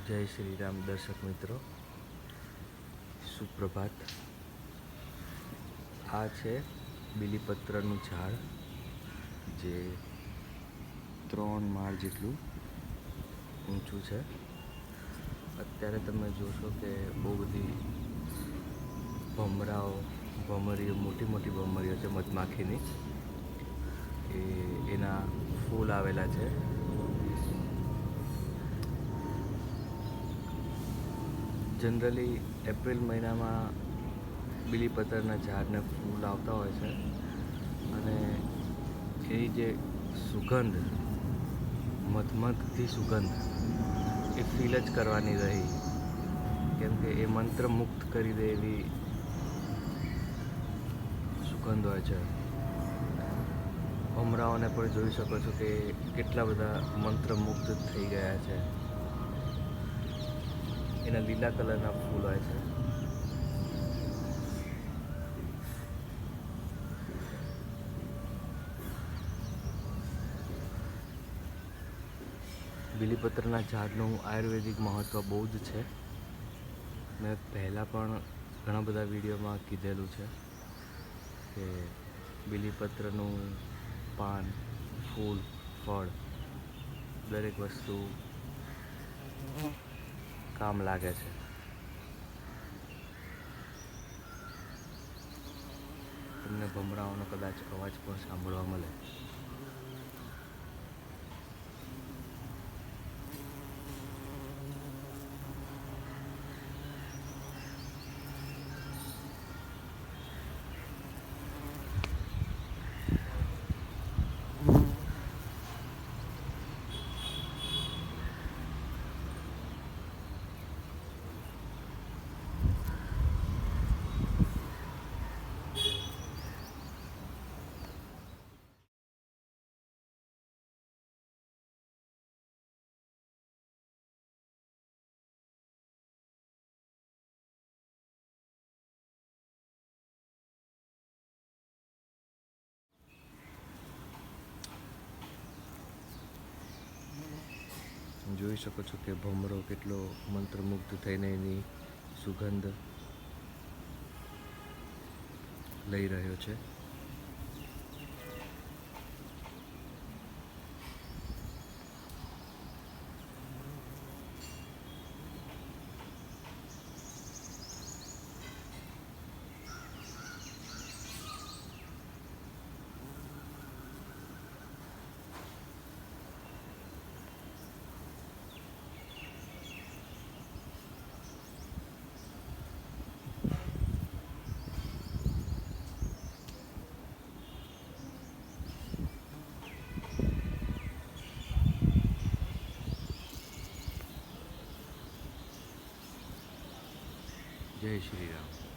જય શ્રી રામ દર્શક મિત્રો, સુપ્રભાત. આ છે બીલીપત્રનું ઝાડ, જે 3 માળ જેટલું ઊંચું છે. અત્યારે તમે જોશો કે બહુ બધી ભમરીઓ, મોટી મોટી ભમરીઓ છે મધમાખીની. એના ફૂલ આવેલા છે. જનરલી એપ્રિલ મહિનામાં બીલીપત્રના ઝાડને ફૂલ આવતા હોય છે, અને એની જે સુગંધ, મધમધતી સુગંધ, એ ફીલ જ કરવાની રહી, કેમ કે એ મંત્રમુગ્ધ કરી દે એવી સુગંધ હોય છે. ભમરાઓને પણ જોઈ શકો છો કે કેટલા બધા મંત્રમુગ્ધ થઈ ગયા છે. એના લીલા કલરના ફૂલ હોય છે. બીલીપત્રના ઝાડનું આયુર્વેદિક મહત્ત્વ બહુ જ છે. મેં પહેલાં પણ ઘણા બધા વિડીયોમાં કીધેલું છે કે બીલીપત્રનું પાન, ફૂલ, ફળ દરેક વસ્તુ કામ લાગે છે. તમને ભમરાઓનો કદાચ અવાજ પણ સાંભળવા મળે. જોઈ શકો છો કે ભમરો કેટલો મંત્રમુગ્ધ થઈને એની સુગંધ લઈ રહ્યો છે. જય શ્રી રામ.